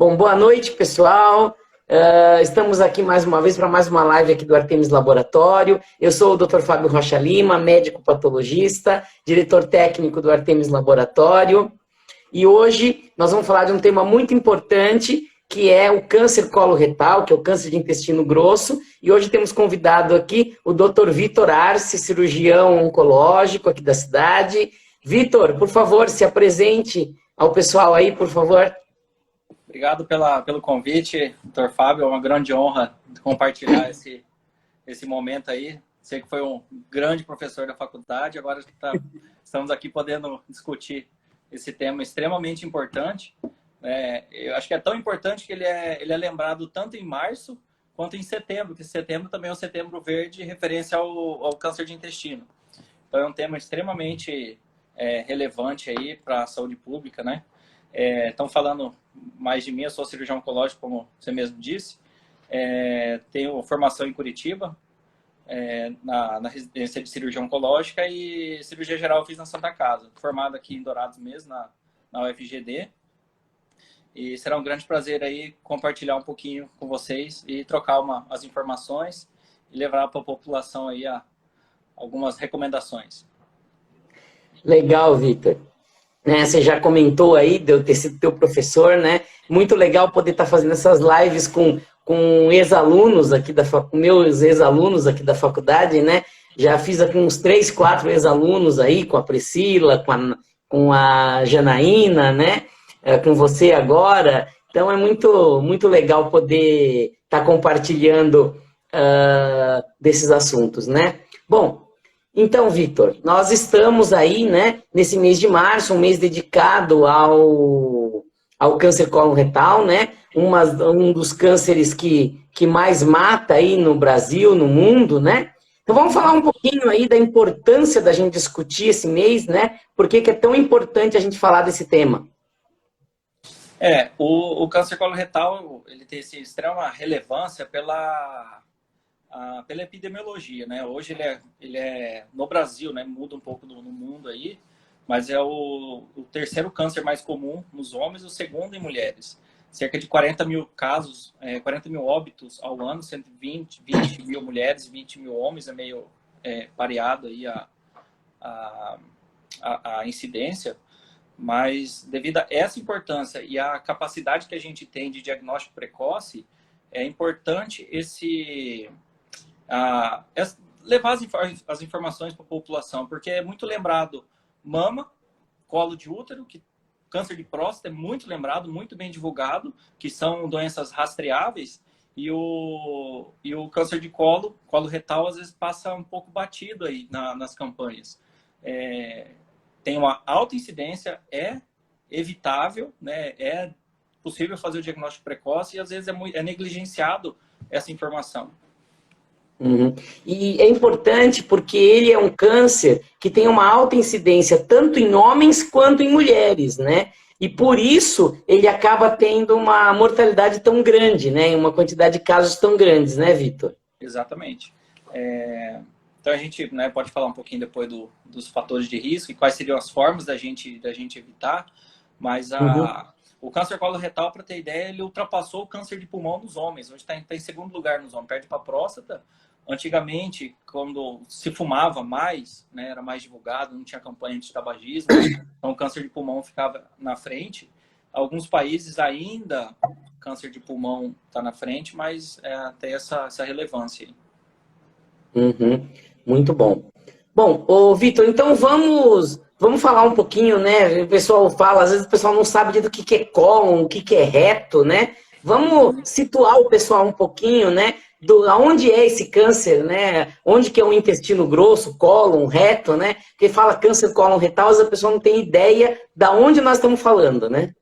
Bom, boa noite, pessoal. Estamos aqui mais uma vez para mais uma live aqui do Artemis Laboratório. Eu sou o Dr. Fábio Rocha Lima, médico patologista, diretor técnico do Artemis Laboratório. E hoje nós vamos falar de um tema muito importante, que é o câncer coloretal, que é o câncer de intestino grosso. E hoje temos convidado aqui o Dr. Vitor Arce, cirurgião oncológico aqui da cidade. Vitor, por favor, se apresente ao pessoal aí, por favor. Obrigado pelo convite, Dr. Fábio. É uma grande honra compartilhar esse momento aí. Sei que foi um grande professor da faculdade, agora estamos aqui podendo discutir esse tema extremamente importante. Eu acho que é tão importante que ele é lembrado tanto em março quanto em setembro, que setembro também é o Setembro Verde, referência ao câncer de intestino. Então é um tema extremamente relevante aí para a saúde pública, né? Estão falando mais de mim, eu sou cirurgião oncológico, como você mesmo disse. Tenho formação em Curitiba, na residência de cirurgia oncológica, e cirurgia geral eu fiz na Santa Casa, formado aqui em Dourados mesmo, na UFGD. E será um grande prazer aí compartilhar um pouquinho com vocês e trocar as informações e levar para a população aí algumas recomendações. Legal, Vitor. Você já comentou aí de eu ter sido teu professor, né? Muito legal poder estar fazendo essas lives com ex-alunos aqui meus ex-alunos aqui da faculdade, né? Já fiz aqui uns 3, 4 ex-alunos aí, com a Priscila, com a Janaína, né? Com você agora. Então é muito legal poder estar compartilhando desses assuntos, né? Bom, então, Vitor, nós estamos aí, né, nesse mês de março, um mês dedicado ao câncer coloretal, né, um dos cânceres que mais mata aí no Brasil, no mundo, né. Então vamos falar um pouquinho aí da importância da gente discutir esse mês, né, por que é tão importante a gente falar desse tema. O câncer coloretal, ele tem extrema relevância pela epidemiologia, né? Hoje ele é no Brasil, né? Muda um pouco no mundo aí, mas é o terceiro câncer mais comum nos homens e o segundo em mulheres. Cerca de 40 mil casos, 40 mil óbitos ao ano, 120 mil mulheres e 20 mil homens, é meio pareado aí a incidência, mas devido a essa importância e a capacidade que a gente tem de diagnóstico precoce, é importante levar as informações para a população, porque é muito lembrado mama, colo de útero, que câncer de próstata é muito lembrado, muito bem divulgado, que são doenças rastreáveis, e o câncer de colo retal, às vezes passa um pouco batido aí nas campanhas. Tem uma alta incidência, é evitável, né? É possível fazer o diagnóstico precoce e às vezes é negligenciado essa informação. Uhum. E é importante porque ele é um câncer que tem uma alta incidência tanto em homens quanto em mulheres, né? E por isso ele acaba tendo uma mortalidade tão grande, né? Uma quantidade de casos tão grandes, né, Vitor? Exatamente. Então a gente, né, pode falar um pouquinho depois dos fatores de risco e quais seriam as formas da gente evitar, mas o câncer coloretal, para ter ideia, ele ultrapassou o câncer de pulmão nos homens. Hoje está em segundo lugar nos homens, perde para a próstata. Antigamente, quando se fumava mais, né, era mais divulgado, não tinha campanha de tabagismo, então o câncer de pulmão ficava na frente. Alguns países ainda, câncer de pulmão está na frente, mas tem essa relevância aí. Uhum. Muito bom. Bom, Vitor, então vamos falar um pouquinho, né? O pessoal fala, às vezes o pessoal não sabe do que é cólon, o que é reto, né? Vamos situar o pessoal um pouquinho, né? Aonde é esse câncer, né? Onde que é o intestino grosso, cólon, reto, né? Porque fala câncer cólon retal, a pessoa não tem ideia da onde nós estamos falando, né?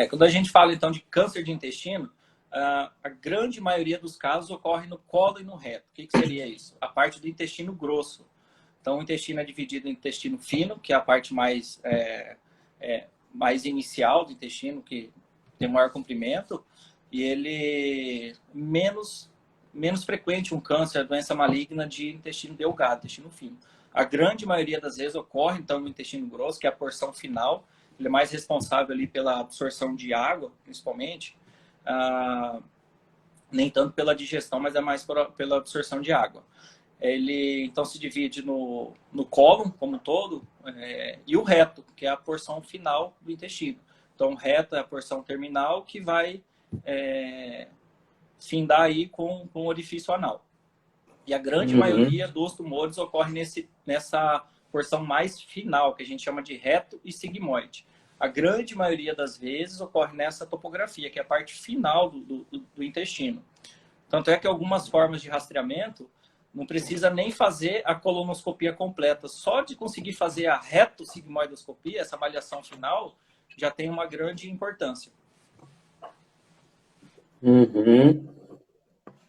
Quando a gente fala, então, de câncer de intestino, a grande maioria dos casos ocorre no colo e no reto. O que seria isso? A parte do intestino grosso. Então, o intestino é dividido em intestino fino, que é a parte mais inicial do intestino, que tem maior comprimento, e ele menos frequente um câncer, a doença maligna de intestino delgado, intestino fino. A grande maioria das vezes ocorre, então, no intestino grosso, que é a porção final. Ele é mais responsável ali pela absorção de água, principalmente. nem tanto pela digestão, mas é mais pela absorção de água. Ele, então, se divide no cólon, como um todo, e o reto, que é a porção final do intestino. Então, o reto é a porção terminal que vai findar aí com o orifício anal. E a grande maioria dos tumores ocorre nessa porção mais final, que a gente chama de reto e sigmoide. A grande maioria das vezes ocorre nessa topografia, que é a parte final do intestino. Tanto é que algumas formas de rastreamento não precisa nem fazer a colonoscopia completa. Só de conseguir fazer a reto-sigmoidoscopia, essa avaliação final, já tem uma grande importância.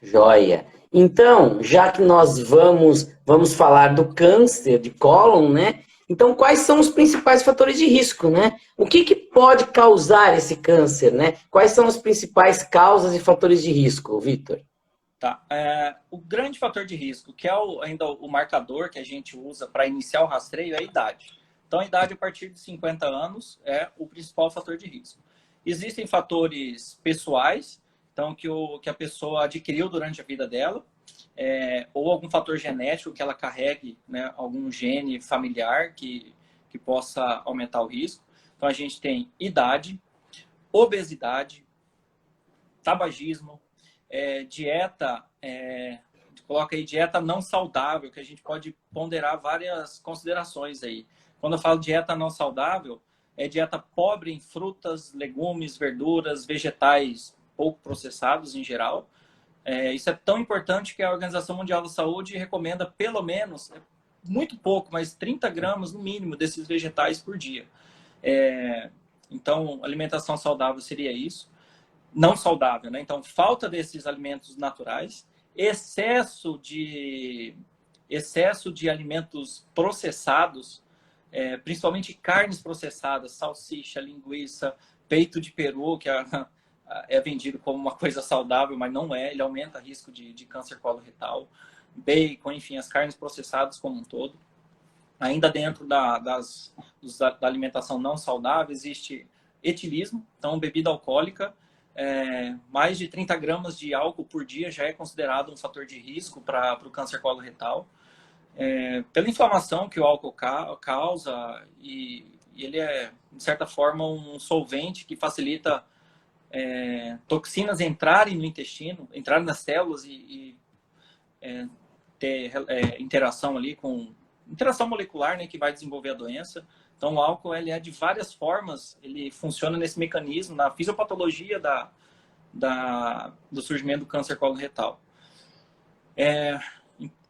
Joia. Então, já que nós vamos falar do câncer de cólon, né? Então, quais são os principais fatores de risco, né? O que pode causar esse câncer, né? Quais são as principais causas e fatores de risco, Vitor? Tá. O grande fator de risco, que é ainda o marcador que a gente usa para iniciar o rastreio, é a idade. Então, a idade a partir de 50 anos é o principal fator de risco. Existem fatores pessoais, então, que a pessoa adquiriu durante a vida dela, ou algum fator genético que ela carregue, né, algum gene familiar que possa aumentar o risco. Então, a gente tem idade, obesidade, tabagismo, dieta, coloca aí dieta não saudável, que a gente pode ponderar várias considerações aí. Quando eu falo dieta não saudável, é dieta pobre em frutas, legumes, verduras, vegetais pouco processados em geral. Isso é tão importante que a Organização Mundial da Saúde recomenda pelo menos, muito pouco, mas 30 gramas no mínimo desses vegetais por dia. Então, alimentação saudável seria isso. Não saudável, né? Então, falta desses alimentos naturais, excesso de alimentos processados, principalmente carnes processadas, salsicha, linguiça, peito de peru, que é vendido como uma coisa saudável, mas não é. Ele aumenta o risco de câncer coloretal, bacon, enfim, as carnes processadas como um todo. Ainda dentro da alimentação não saudável existe etilismo, então bebida alcoólica. Mais de 30 gramas de álcool por dia já é considerado um fator de risco para o câncer coloretal. Pela inflamação que o álcool causa, e ele é, de certa forma, um solvente que facilita toxinas entrarem no intestino, entrarem nas células e ter interação ali com interação molecular, né, que vai desenvolver a doença. Então, o álcool ele é de várias formas, ele funciona nesse mecanismo, na fisiopatologia do surgimento do câncer coloretal.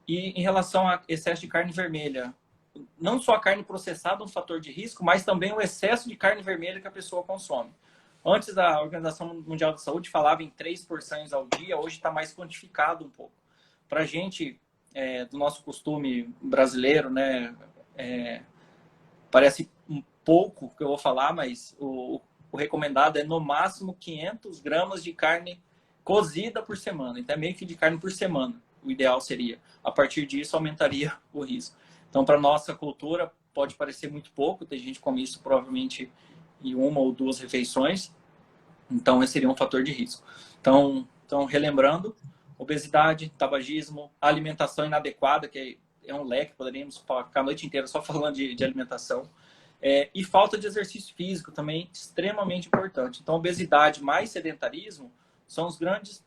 E em relação a excesso de carne vermelha, não só a carne processada é um fator de risco, mas também o excesso de carne vermelha que a pessoa consome. Antes, a Organização Mundial da Saúde falava em 3 porções ao dia, hoje está mais quantificado um pouco. Para a gente, do nosso costume brasileiro, né, parece um pouco que eu vou falar, mas o recomendado é no máximo 500 gramas de carne cozida por semana. Então, é meio que de carne por semana. O ideal seria. A partir disso, aumentaria o risco. Então, para nossa cultura, pode parecer muito pouco. Tem gente que come isso provavelmente em 1 ou 2 refeições. Então, esse seria um fator de risco. Então relembrando, obesidade, tabagismo, alimentação inadequada, que é um leque, poderíamos ficar a noite inteira só falando de alimentação. E falta de exercício físico também, extremamente importante. Então, obesidade mais sedentarismo são os grandes,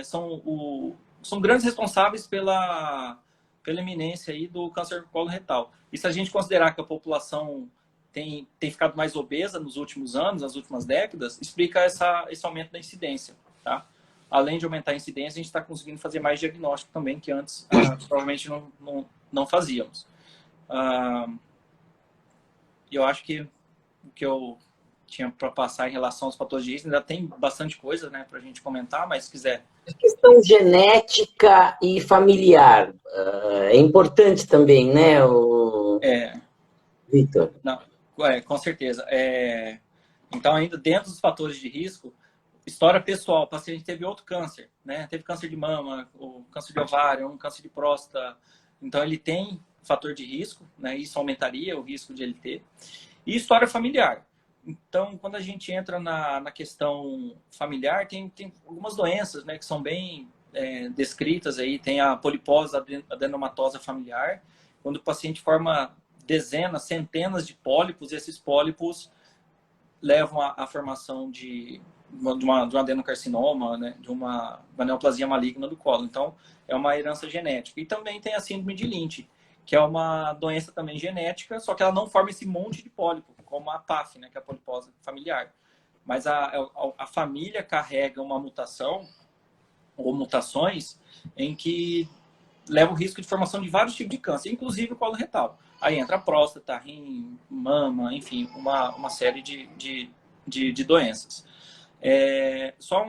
são grandes responsáveis pela eminência aí do câncer coloretal. E se a gente considerar que a população tem ficado mais obesa nos últimos anos, nas últimas décadas, explica esse aumento da incidência, tá? Além de aumentar a incidência, a gente está conseguindo fazer mais diagnóstico também, que antes provavelmente não fazíamos. Eu acho que o que eu tinha para passar em relação aos fatores de risco, ainda tem bastante coisa, né, para a gente comentar, mas se quiser. A questão genética e familiar é importante também, né, Vitor? Não, com certeza. Então, ainda dentro dos fatores de risco, história pessoal, o paciente teve outro câncer, né? Teve câncer de mama, ou câncer de ovário, um câncer de próstata. Então, ele tem fator de risco, né? Isso aumentaria o risco de ele ter. E história familiar. Então, quando a gente entra na questão familiar, tem algumas doenças, né, que são bem descritas aí. Tem a polipose adenomatosa familiar, quando o paciente forma dezenas, centenas de pólipos, e esses pólipos levam à formação de um adenocarcinoma, né, de uma neoplasia maligna do colo. Então, é uma herança genética. E também tem a síndrome de Lynch, que é uma doença também genética, só que ela não forma esse monte de pólipo, como a PAF, né, que é a polipose familiar. Mas a família carrega uma mutação ou mutações em que leva o risco de formação de vários tipos de câncer, inclusive o colo retal. Aí entra a próstata, rim, mama, enfim, uma série de doenças. Só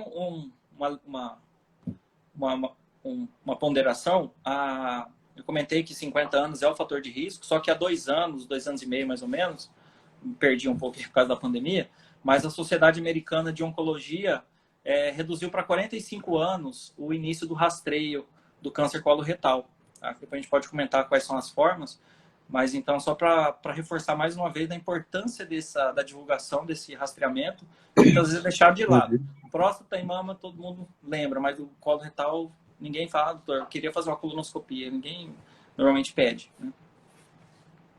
uma ponderação, eu comentei que 50 anos é o fator de risco, só que há 2 anos, 2 anos e meio mais ou menos, me perdi um pouco por causa da pandemia, mas a Sociedade Americana de Oncologia reduziu para 45 anos o início do rastreio do câncer coloretal. Tá? Depois a gente pode comentar quais são as formas, mas então só para reforçar mais uma vez a importância da divulgação desse rastreamento, muitas vezes é deixado de lado. Próstata e mama todo mundo lembra, mas o coloretal ninguém fala, doutor, eu queria fazer uma colonoscopia, ninguém normalmente pede, né?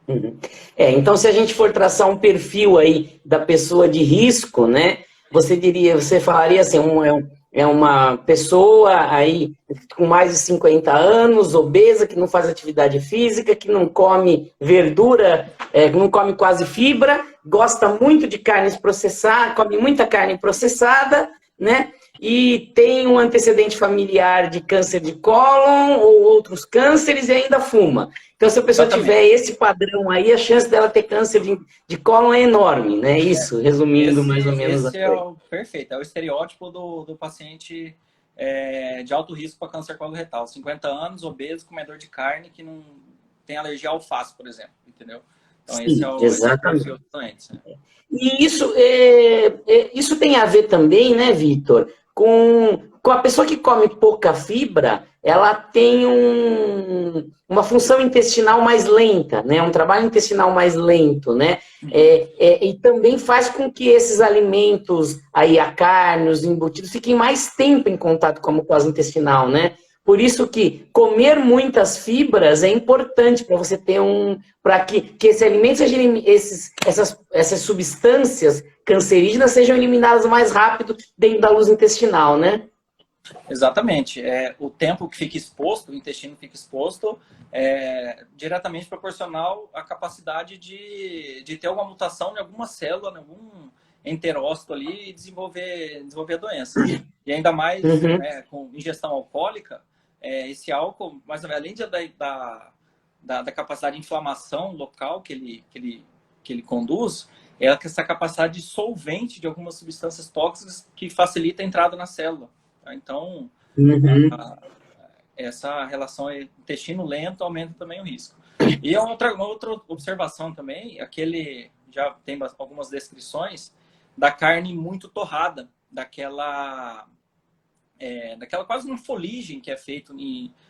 Uhum. Então, se a gente for traçar um perfil aí da pessoa de risco, né? Você falaria assim, uma pessoa aí com mais de 50 anos, obesa, que não faz atividade física, que não come verdura, não come quase fibra, gosta muito de carnes processadas, come muita carne processada, né? E tem um antecedente familiar de câncer de cólon ou outros cânceres e ainda fuma. Então, se a pessoa tiver esse padrão aí, a chance dela ter câncer de cólon é enorme, né? Isso, resumindo mais ou menos. Esse perfeito, é o estereótipo do paciente de alto risco para câncer coloretal. 50 anos, obeso, comedor de carne, que não tem alergia ao alface, por exemplo, entendeu? Então, Sim, esse é o perfil dos doentes, né? E isso tem a ver também, né, Vitor, com a pessoa que come pouca fibra, ela tem uma função intestinal mais lenta, né? Um trabalho intestinal mais lento, né? E também faz com que esses alimentos, aí a carne, os embutidos, fiquem mais tempo em contato com a mucosa intestinal, né? Por isso que comer muitas fibras é importante para você ter para que esse alimento seja essas substâncias cancerígenas sejam eliminadas mais rápido dentro da luz intestinal, né? Exatamente. O tempo que fica exposto, o intestino fica exposto, é diretamente proporcional à capacidade de ter uma mutação em alguma célula, em algum enterócito ali e desenvolver a doença. E ainda mais com ingestão alcoólica, esse álcool, mas além da capacidade de inflamação local que ele conduz, é essa capacidade de solvente de algumas substâncias tóxicas que facilita a entrada na célula. Tá? Então, essa relação intestino lento aumenta também o risco. E uma outra observação também, já tem algumas descrições da carne muito torrada, daquela quase uma fuligem que é feito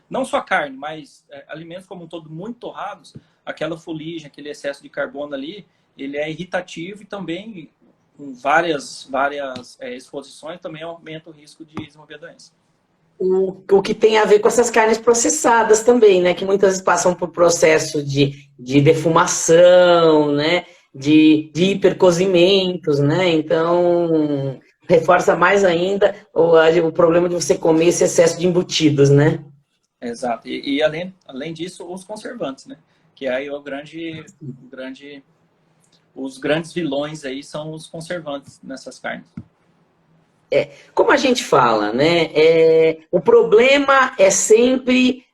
não só carne, mas alimentos como um todo muito torrados, aquela fuligem, aquele excesso de carbono ali, ele é irritativo e também com várias exposições também aumenta o risco de desenvolver a doença. O que tem a ver com essas carnes processadas também, né? Que muitas vezes passam por processo de defumação, né? De hipercozimentos, né? Então, reforça mais ainda o problema de você comer esse excesso de embutidos, né? Exato. E além disso, os conservantes, né? Que aí os grandes vilões aí são os conservantes nessas carnes. Como a gente fala, né? O problema é sempre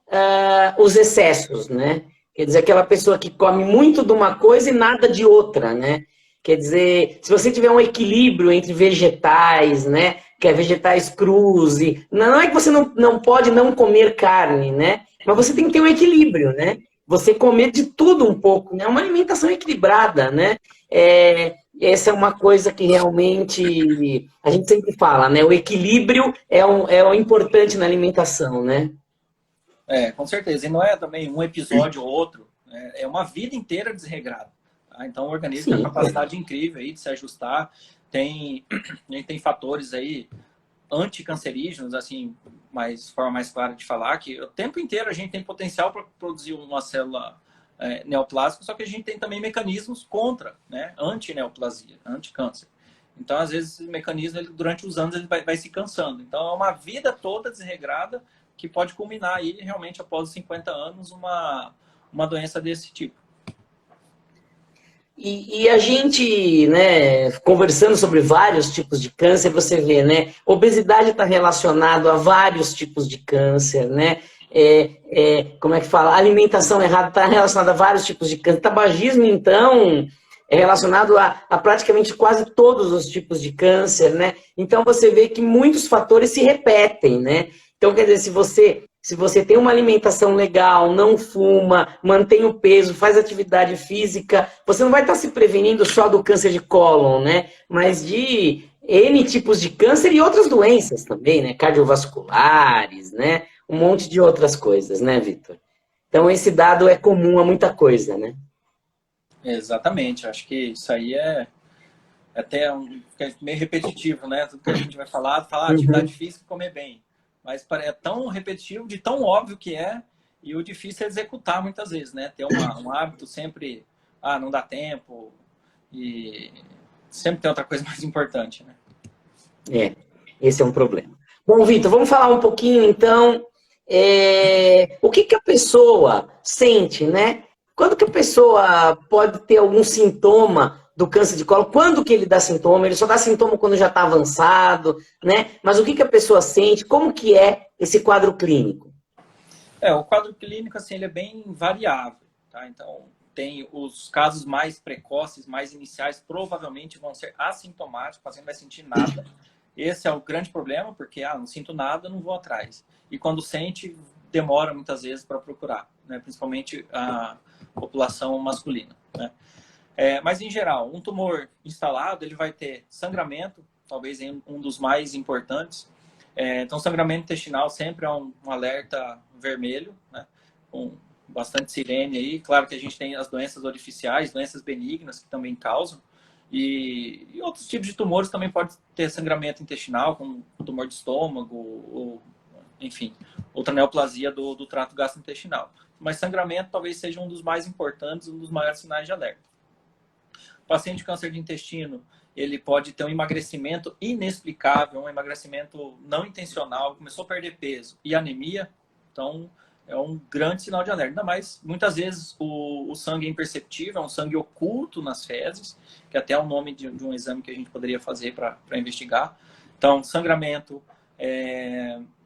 os excessos, né? Quer dizer, aquela pessoa que come muito de uma coisa e nada de outra, né? Quer dizer, se você tiver um equilíbrio entre vegetais, né? Que é vegetais crus, não é que você não pode não comer carne, né? Mas você tem que ter um equilíbrio, né? Você comer de tudo um pouco, né? Uma alimentação equilibrada, né? Essa é uma coisa que realmente a gente sempre fala, né? O equilíbrio é o importante na alimentação, né? Com certeza. E não é também um episódio ou outro, né? É uma vida inteira desregrada. Tá? Então, o organismo Sim. tem uma capacidade incrível aí de se ajustar. A gente tem fatores aí anticancerígenos, assim, forma mais clara de falar, que o tempo inteiro a gente tem potencial para produzir uma célula neoplásica, só que a gente tem também mecanismos contra, né, anti-neoplasia, anti-câncer. Então, às vezes, esse mecanismo, durante os anos, ele vai se cansando. Então, é uma vida toda desregrada que pode culminar aí, realmente, após os 50 anos, uma doença desse tipo. E a gente, né, conversando sobre vários tipos de câncer, você vê, né, obesidade está relacionado a vários tipos de câncer, né, como é que fala? Alimentação errada está relacionada a vários tipos de câncer. Tabagismo, então, é relacionado a praticamente quase todos os tipos de câncer, né? Então, você vê que muitos fatores se repetem, né? Então, quer dizer, se você tem uma alimentação legal, não fuma, mantém o peso, faz atividade física, você não vai estar se prevenindo só do câncer de cólon, né? Mas de N tipos de câncer e outras doenças também, né? Cardiovasculares, né? Um monte de outras coisas, né, Vitor? Então, esse dado é comum a muita coisa, né? Exatamente. Acho que isso aí é até meio repetitivo, né? Tudo que a gente vai falar atividade física e comer bem. Mas é tão repetitivo, de tão óbvio que é, e o difícil é executar muitas vezes, né? Ter um hábito sempre, não dá tempo, e sempre tem outra coisa mais importante, né? Esse é um problema. Bom, Vitor, vamos falar um pouquinho, então, o que a pessoa sente, né? Quando que a pessoa pode ter algum sintoma do câncer de colo? Quando que ele dá sintoma? Ele só dá sintoma quando já está avançado, né? Mas o que a pessoa sente? Como que é esse quadro clínico? O quadro clínico, assim, ele é bem variável, tá? Então, tem os casos mais precoces, mais iniciais, provavelmente vão ser assintomáticos, o paciente não vai sentir nada. Esse é o grande problema, porque, não sinto nada, não vou atrás. E quando sente, demora muitas vezes para procurar, né? Principalmente a população masculina, né? Mas, em geral, um tumor instalado, ele vai ter sangramento, talvez um dos mais importantes. Então, sangramento intestinal sempre é um alerta vermelho, né? Com bastante sirene aí. Claro que a gente tem as doenças orificiais, doenças benignas que também causam. E outros tipos de tumores também podem ter sangramento intestinal, como tumor de estômago, ou, enfim, outra neoplasia do trato gastrointestinal. Mas sangramento talvez seja um dos mais importantes, um dos maiores sinais de alerta. O paciente de câncer de intestino, ele pode ter um emagrecimento inexplicável, um emagrecimento não intencional, começou a perder peso e anemia, então é um grande sinal de alerta. Ainda mais, muitas vezes, o sangue é imperceptível, é um sangue oculto nas fezes, que até é o nome de um exame que a gente poderia fazer para investigar. Então, sangramento,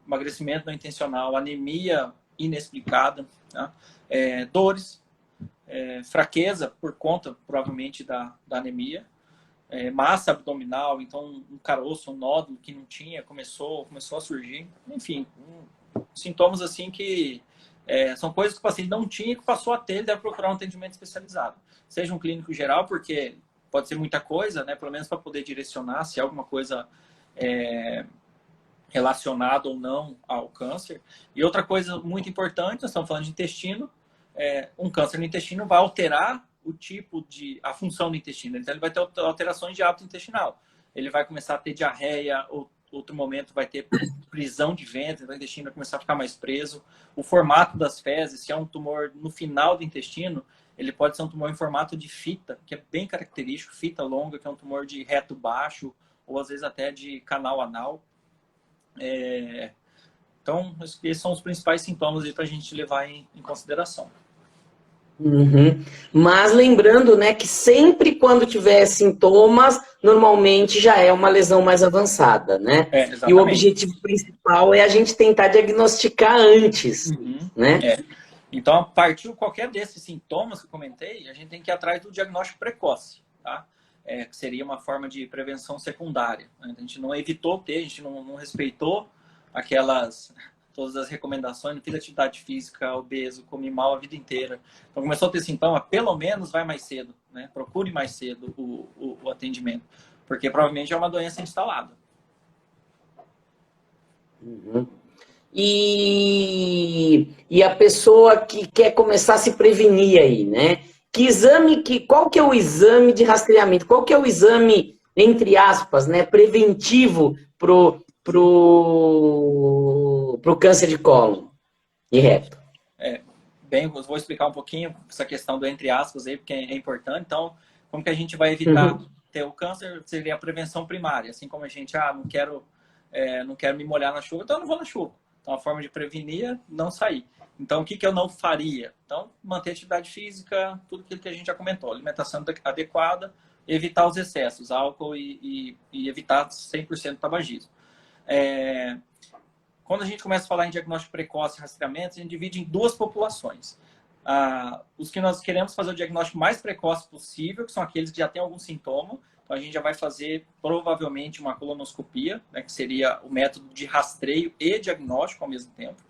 emagrecimento não intencional, anemia inexplicada, tá? Dores, fraqueza por conta, provavelmente, da anemia, massa abdominal, então um caroço, um nódulo que não tinha, começou a surgir. Enfim, sintomas assim que são coisas que o paciente não tinha e que passou a ter, ele deve procurar um atendimento especializado. Seja um clínico geral, porque pode ser muita coisa, né? Pelo menos para poder direcionar se é alguma coisa relacionada ou não ao câncer. E outra coisa muito importante, nós estamos falando de intestino, um câncer no intestino vai alterar a função do intestino. Então, ele vai ter alterações de hábito intestinal. Ele vai começar a ter diarreia, outro momento vai ter prisão de ventre, o intestino vai começar a ficar mais preso. O formato das fezes, se é um tumor no final do intestino, ele pode ser um tumor em formato de fita, que é bem característico, fita longa, que é um tumor de reto baixo, ou às vezes até de canal anal. Então, esses são os principais sintomas para a gente levar em consideração. Uhum. Mas lembrando, né, que sempre quando tiver sintomas, normalmente já é uma lesão mais avançada, né? E o objetivo principal é a gente tentar diagnosticar antes, né? Então, a partir de qualquer desses sintomas que eu comentei, a gente tem que ir atrás do diagnóstico precoce, tá? Que seria uma forma de prevenção secundária. A gente não evitou ter, a gente não respeitou todas as recomendações, não fiz atividade física, obeso, comi mal a vida inteira. Então, começou a ter sintoma, pelo menos vai mais cedo, né? Procure mais cedo o atendimento, porque provavelmente é uma doença instalada. Uhum. E a pessoa que quer começar a se prevenir aí, né? Qual que é o exame de rastreamento? Qual que é o exame, entre aspas, né, preventivo pro câncer de cólon e reto? Bem, vou explicar um pouquinho essa questão do entre aspas aí, porque é importante. Então, como que a gente vai evitar ter o câncer? Seria a prevenção primária. Assim como a gente, não quero me molhar na chuva, então eu não vou na chuva. Então, a forma de prevenir é não sair. Então, o que eu não faria? Então, manter atividade física, tudo aquilo que a gente já comentou. Alimentação adequada, evitar os excessos, álcool e evitar 100% tabagismo. Quando a gente começa a falar em diagnóstico precoce e rastreamento, a gente divide em duas populações. Os que nós queremos fazer o diagnóstico mais precoce possível, que são aqueles que já têm algum sintoma. Então, a gente já vai fazer, provavelmente, uma colonoscopia, né, que seria o método de rastreio e diagnóstico ao mesmo tempo.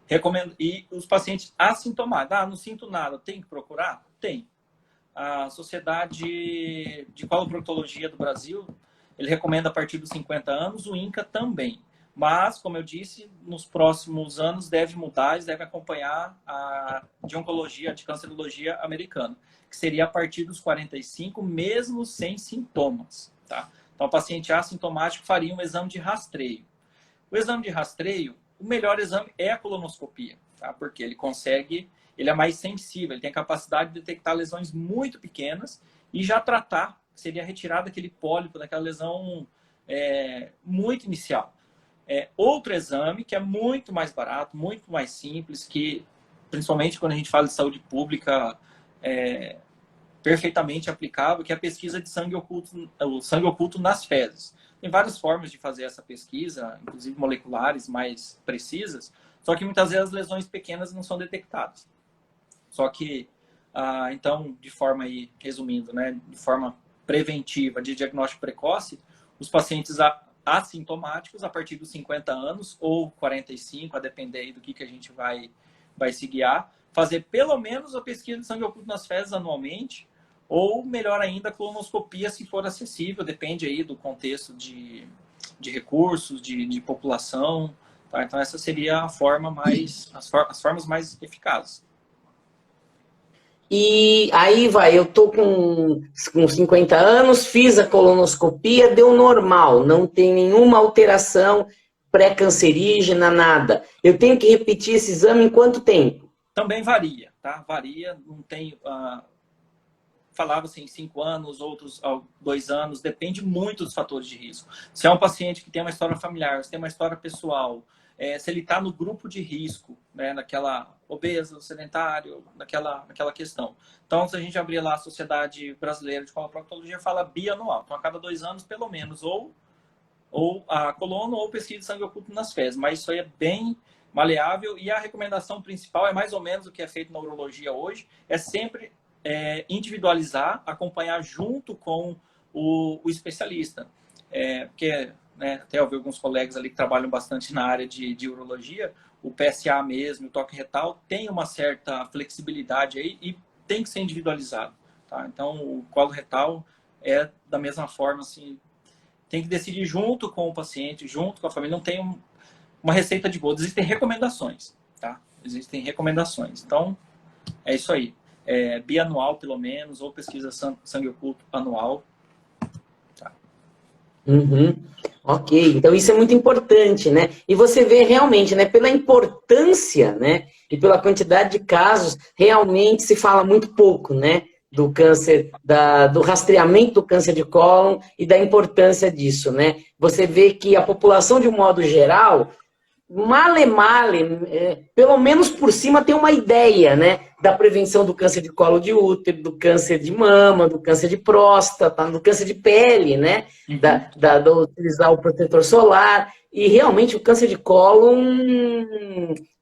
Recomendo. E os pacientes assintomáticos. Não sinto nada, tem que procurar? Tem. A Sociedade de Coloproctologia do Brasil, ele recomenda a partir dos 50 anos, o INCA também. Mas, como eu disse, nos próximos anos deve mudar, eles devem acompanhar de oncologia, de cancerologia americana, que seria a partir dos 45, mesmo sem sintomas. Tá? Então, o paciente assintomático faria um exame de rastreio. O exame de rastreio, o melhor exame é a colonoscopia, tá? Porque ele é mais sensível, ele tem a capacidade de detectar lesões muito pequenas e já tratar, seria retirar daquele pólipo, daquela lesão muito inicial. Outro exame que é muito mais barato, muito mais simples, que principalmente quando a gente fala de saúde pública, perfeitamente aplicável, que é a pesquisa de sangue oculto nas fezes. Tem várias formas de fazer essa pesquisa, inclusive moleculares mais precisas, só que muitas vezes as lesões pequenas não são detectadas. Só que, então, de forma aí, resumindo, né, de forma preventiva de diagnóstico precoce, os pacientes assintomáticos a partir dos 50 anos ou 45, a depender aí do que a gente vai se guiar, fazer pelo menos a pesquisa de sangue oculto nas fezes anualmente, ou melhor ainda, a colonoscopia se for acessível, depende aí do contexto de recursos, de população, tá? Então essa seria a forma as formas mais eficazes. E aí eu tô com 50 anos, fiz a colonoscopia, deu normal, não tem nenhuma alteração pré-cancerígena, nada. Eu tenho que repetir esse exame em quanto tempo? Também varia, tá? Varia, não tem... falava assim, 5 anos, outros 2 anos, depende muito dos fatores de risco. Se é um paciente que tem uma história familiar, se tem uma história pessoal, se ele está no grupo de risco, né, naquela obeso, sedentário, naquela questão. Então, se a gente abrir lá a Sociedade Brasileira de Coloproctologia, fala bianual. Então, a cada 2 anos, pelo menos, ou a colono ou pesquisa de sangue oculto nas fezes. Mas isso aí é bem maleável e a recomendação principal é mais ou menos o que é feito na urologia hoje, é sempre individualizar, acompanhar junto com o especialista. Porque, né, até eu vi alguns colegas ali que trabalham bastante na área de urologia, o PSA mesmo, o toque retal, tem uma certa flexibilidade aí e tem que ser individualizado. Tá? Então, o colo retal é da mesma forma, assim, tem que decidir junto com o paciente, junto com a família, não tem uma receita de bolo, existem recomendações, tá? Existem recomendações. Então, é isso aí. Bianual, pelo menos, ou pesquisa sangue oculto anual. Tá. Ok, então isso é muito importante, né? E você vê realmente, né, pela importância, né, e pela quantidade de casos, realmente se fala muito pouco, né, do câncer, do rastreamento do câncer de cólon e da importância disso, né? Você vê que a população, de um modo geral, pelo menos por cima tem uma ideia, né, da prevenção do câncer de colo de útero, do câncer de mama, do câncer de próstata, do câncer de pele, né, de utilizar o protetor solar, e realmente o câncer de colo,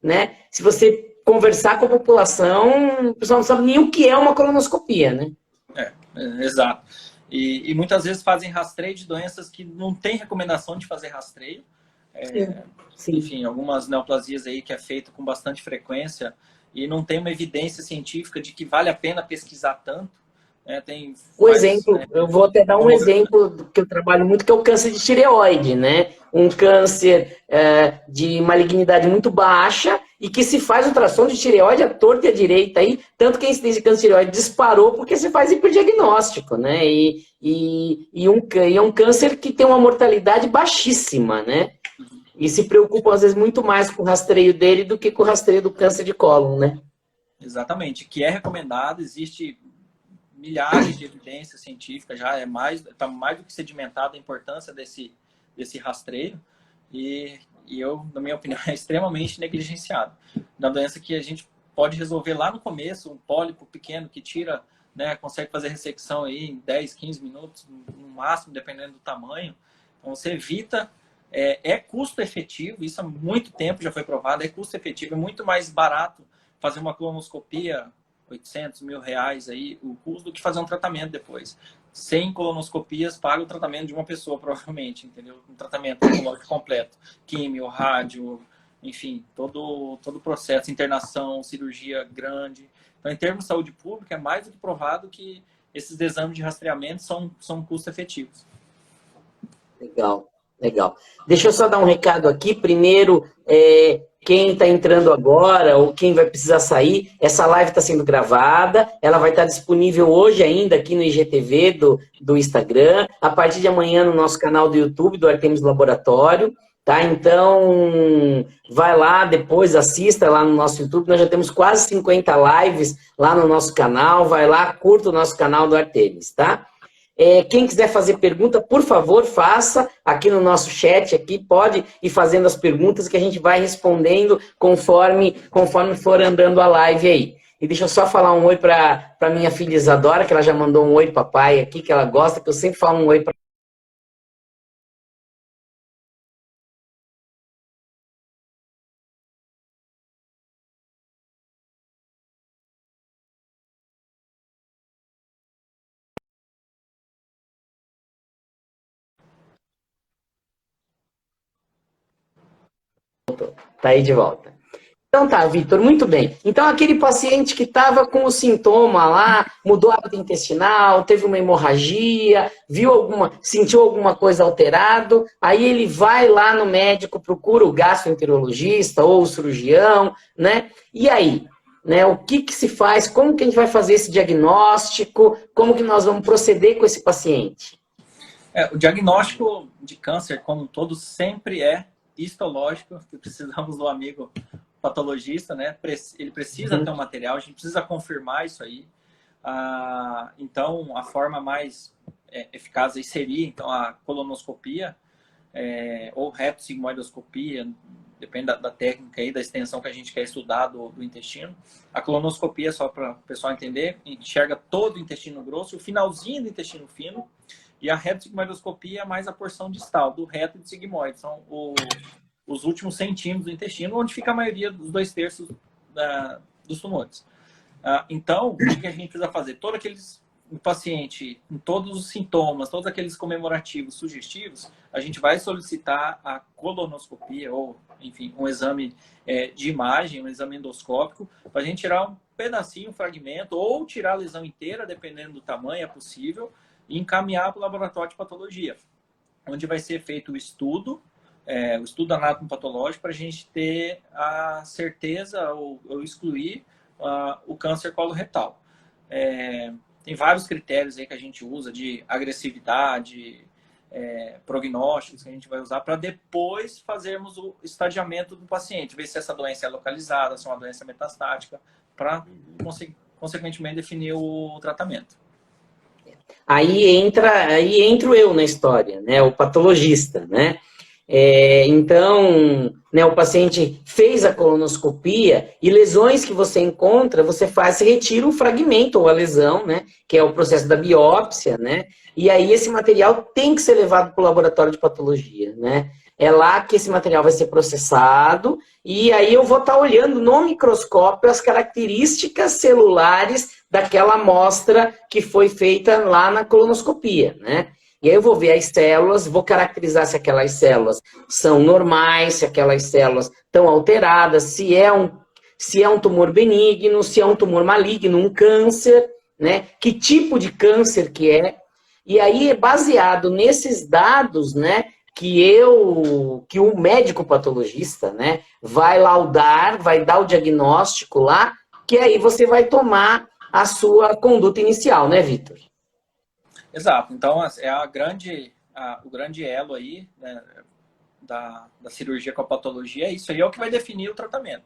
né, se você conversar com a população, o pessoal não sabe nem o que é uma colonoscopia, né? Exato. E muitas vezes fazem rastreio de doenças que não tem recomendação de fazer rastreio. Sim. Enfim, algumas neoplasias aí que é feito com bastante frequência e não tem uma evidência científica de que vale a pena pesquisar tanto. Eu vou até dar um exemplo que eu trabalho muito, que é o câncer de tireoide, né? Um câncer de malignidade muito baixa e que se faz ultrassom de tireoide à torta e à direita aí, tanto que a incidência de câncer de tireoide disparou porque se faz hiperdiagnóstico, né? E é um câncer que tem uma mortalidade baixíssima, né? E se preocupam, às vezes, muito mais com o rastreio dele do que com o rastreio do câncer de cólon, né? Exatamente, que é recomendado, existe milhares de evidências científicas, já está mais do que sedimentada a importância desse rastreio, e eu, na minha opinião, é extremamente negligenciado. Uma doença que a gente pode resolver lá no começo, um pólipo pequeno que tira, né, consegue fazer ressecção aí em 10, 15 minutos, no máximo, dependendo do tamanho. Então, você evita, é custo efetivo, isso há muito tempo já foi provado, é custo efetivo, é muito mais barato fazer uma colonoscopia, 800 mil reais aí, o custo, do que fazer um tratamento depois. 100 colonoscopias paga o tratamento de uma pessoa, provavelmente, entendeu? Um tratamento oncológico completo. Químio, rádio, enfim, todo o processo, internação, cirurgia grande. Então, em termos de saúde pública, é mais do que provado que esses exames de rastreamento são custo efetivos. Legal, legal. Deixa eu só dar um recado aqui. Primeiro, quem está entrando agora ou quem vai precisar sair, essa live está sendo gravada, ela vai estar disponível hoje ainda aqui no IGTV do Instagram, a partir de amanhã no nosso canal do YouTube, do Artemis Laboratório, tá? Então, vai lá, depois assista lá no nosso YouTube, nós já temos quase 50 lives lá no nosso canal, vai lá, curta o nosso canal do Artemis, tá? Quem quiser fazer pergunta, por favor, faça aqui no nosso chat, aqui, pode ir fazendo as perguntas que a gente vai respondendo conforme for andando a live aí. E deixa eu só falar um oi para minha filha Isadora, que ela já mandou um oi papai aqui, que ela gosta, que eu sempre falo um oi para tá aí de volta. Então tá, Vitor, muito bem. Então aquele paciente que estava com o sintoma lá, mudou o hábito intestinal, teve uma hemorragia, sentiu alguma coisa alterado, aí ele vai lá no médico, procura o gastroenterologista ou o cirurgião, né? E aí, né? O que se faz? Como que a gente vai fazer esse diagnóstico? Como que nós vamos proceder com esse paciente? O diagnóstico de câncer, como um todo, sempre é histológico, que precisamos do amigo patologista, né? Ele precisa ter um material, a gente precisa confirmar isso aí. Então, a forma mais eficaz aí seria então, a colonoscopia ou retossigmoidoscopia, depende da técnica aí, da extensão que a gente quer estudar do intestino. A colonoscopia, só para o pessoal entender, enxerga todo o intestino grosso, o finalzinho do intestino fino, e a retossigmoidoscopia é mais a porção distal, do reto e do sigmoide. São os últimos centímetros do intestino, onde fica a maioria dos 2/3 dos tumores. Então, o que a gente precisa fazer? O paciente, com todos os sintomas, todos aqueles comemorativos, sugestivos, a gente vai solicitar a colonoscopia, ou, enfim, um exame de imagem, um exame endoscópico, para a gente tirar um pedacinho, um fragmento, ou tirar a lesão inteira, dependendo do tamanho, é possível, e encaminhar para o laboratório de patologia, onde vai ser feito o estudo anatomopatológico, para a gente ter a certeza ou excluir o câncer coloretal. Tem vários critérios aí que a gente usa de agressividade, prognósticos que a gente vai usar para depois fazermos o estadiamento do paciente, ver se essa doença é localizada, se é uma doença metastática, para, consequentemente, definir o tratamento. Aí entro eu na história, né? O patologista, né? Então, né, o paciente fez a colonoscopia e lesões que você encontra, você retira um fragmento ou a lesão, né? Que é o processo da biópsia, né? E aí esse material tem que ser levado para o laboratório de patologia, né? É lá que esse material vai ser processado e aí eu vou estar olhando no microscópio as características celulares daquela amostra que foi feita lá na colonoscopia, né? E aí eu vou ver as células, vou caracterizar se aquelas células são normais, se aquelas células estão alteradas, se é um tumor benigno, se é um tumor maligno, um câncer, né? Que tipo de câncer que é. E aí, baseado nesses dados, né? que o médico patologista, né, vai laudar, vai dar o diagnóstico lá, que aí você vai tomar a sua conduta inicial, né, Vitor? Exato. Então, é o grande elo aí, né, da cirurgia com a patologia, isso aí é o que vai definir o tratamento.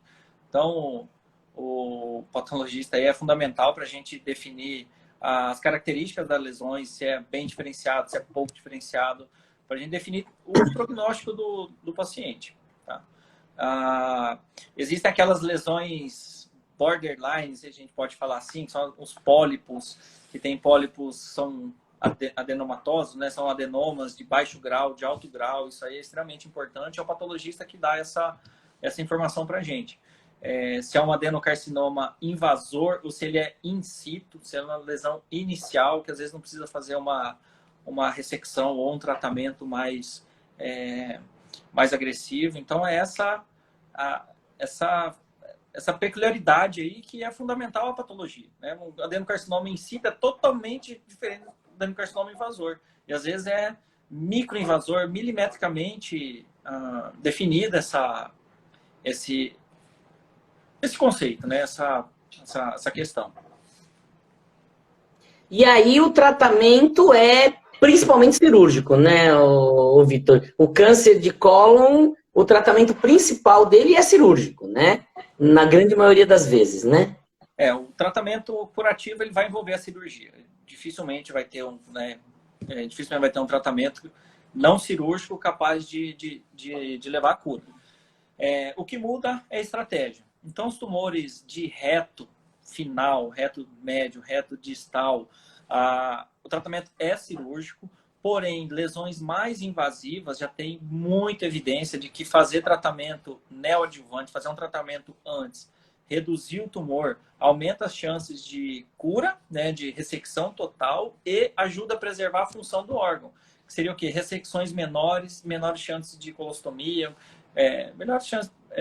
Então, o patologista aí é fundamental para a gente definir as características das lesões, se é bem diferenciado, se é pouco diferenciado, para a gente definir o prognóstico do paciente. Tá? Existem aquelas lesões borderline, se a gente pode falar assim, que são os pólipos, que tem pólipos, são adenomatosos, né? São adenomas de baixo grau, de alto grau, isso aí é extremamente importante, é o patologista que dá essa informação para a gente. Se é um adenocarcinoma invasor ou se ele é in situ, se é uma lesão inicial, que às vezes não precisa fazer uma ressecção ou um tratamento mais agressivo. Então, é essa peculiaridade aí que é fundamental à patologia. Né? O adenocarcinoma in situ é totalmente diferente do adenocarcinoma invasor. E às vezes é microinvasor, milimetricamente definida esse conceito, né? essa questão. E aí o tratamento é principalmente cirúrgico, né, o Vitor? O câncer de cólon, o tratamento principal dele é cirúrgico, né? Na grande maioria das vezes, né? O tratamento curativo ele vai envolver a cirurgia. Dificilmente vai ter um tratamento não cirúrgico capaz de levar a cura. O que muda é a estratégia. Então, os tumores de reto final, reto médio, reto distal, o tratamento é cirúrgico, porém, lesões mais invasivas já tem muita evidência de que fazer tratamento neoadjuvante, fazer um tratamento antes, reduzir o tumor, aumenta as chances de cura, né, de ressecção total e ajuda a preservar a função do órgão. Que seria o quê? Ressecções menores chances de colostomia,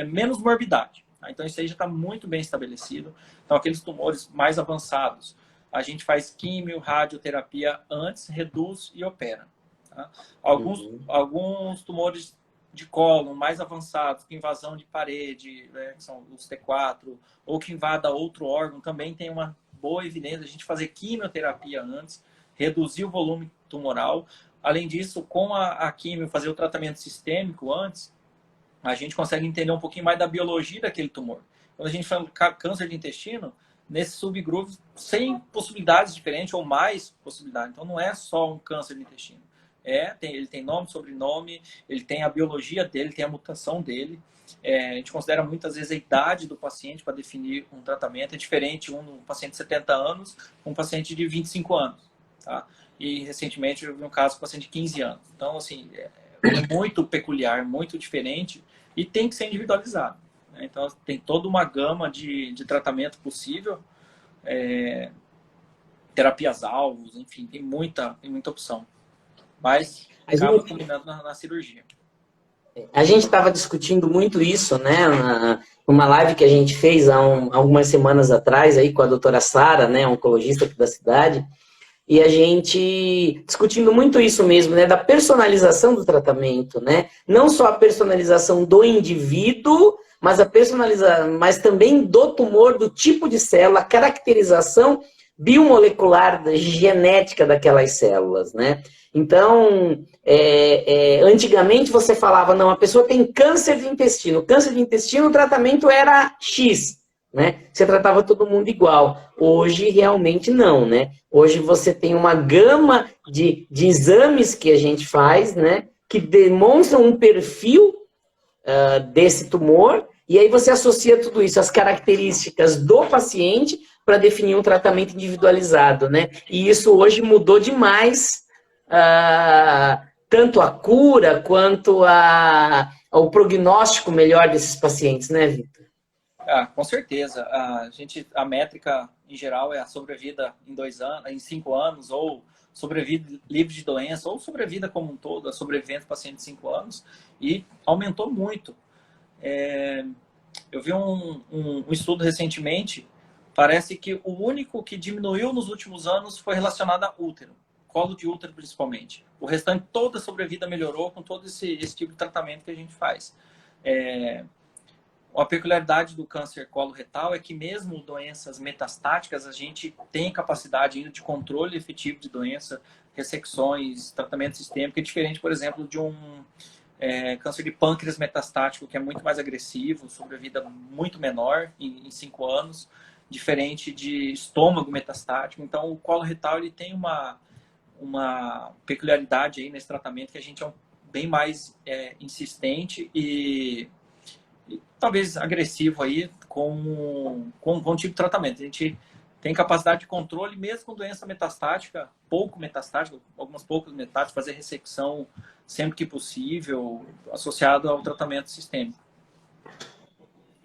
menos morbidade. Então, isso aí já está muito bem estabelecido. Então, aqueles tumores mais avançados, a gente faz químio, radioterapia antes, reduz e opera. Tá? Alguns tumores de cólon mais avançados, com invasão de parede, né, que são os T4, ou que invada outro órgão, também tem uma boa evidência a gente fazer quimioterapia antes, reduzir o volume tumoral. Além disso, com a quimio, fazer o tratamento sistêmico antes, a gente consegue entender um pouquinho mais da biologia daquele tumor. Quando a gente fala câncer de intestino, nesse subgrupo, 100 possibilidades diferentes ou mais possibilidades. Então, não é só um câncer de intestino. Ele tem nome, sobrenome, ele tem a biologia dele, tem a mutação dele. A gente considera muitas vezes a idade do paciente para definir um tratamento. É diferente um paciente de 70 anos com um paciente de 25 anos. Tá? E, recentemente, eu vi um caso com um paciente de 15 anos. Então, assim, é muito peculiar, muito diferente e tem que ser individualizado. Né? Então, tem toda uma gama de tratamento possível, terapias-alvos, enfim, tem muita opção. Mas acaba combinando na cirurgia. A gente estava discutindo muito isso, né, numa live que a gente fez há algumas semanas atrás aí com a doutora Sara, né, oncologista aqui da cidade, e a gente discutindo muito isso mesmo, né, da personalização do tratamento, né, não só a personalização do indivíduo, mas também do tumor, do tipo de célula, a caracterização biomolecular, genética daquelas células, né. Então, antigamente você falava, não, a pessoa tem câncer de intestino. Câncer de intestino, o tratamento era X, né? Você tratava todo mundo igual. Hoje, realmente não, né? Hoje você tem uma gama de exames que a gente faz, né? Que demonstram um perfil desse tumor, e aí você associa tudo isso, as características do paciente, para definir um tratamento individualizado, né? E isso hoje mudou demais tanto a cura quanto ao prognóstico melhor desses pacientes, né, Vitor? Com certeza. A métrica, em geral, é a sobrevida em 2 anos, em 5 anos, ou sobrevida livre de doença, ou sobrevida como um todo, a sobrevivência do paciente de 5 anos, e aumentou muito. Eu vi um estudo recentemente, parece que o único que diminuiu nos últimos anos foi relacionado a útero. colo de útero principalmente. O restante, toda a sobrevida melhorou com todo esse tipo de tratamento que a gente faz. A peculiaridade do câncer coloretal é que mesmo doenças metastáticas, a gente tem capacidade ainda de controle efetivo de doença, ressecções, tratamento sistêmico, é diferente, por exemplo, de um câncer de pâncreas metastático, que é muito mais agressivo, sobrevida muito menor, em 5 anos, diferente de estômago metastático. Então, o coloretal ele tem uma peculiaridade aí nesse tratamento que a gente é bem mais insistente e talvez agressivo aí com um tipo de tratamento. A gente tem capacidade de controle mesmo com doença metastática, pouco metastática, algumas poucas metástases, fazer ressecção sempre que possível, associado ao tratamento sistêmico.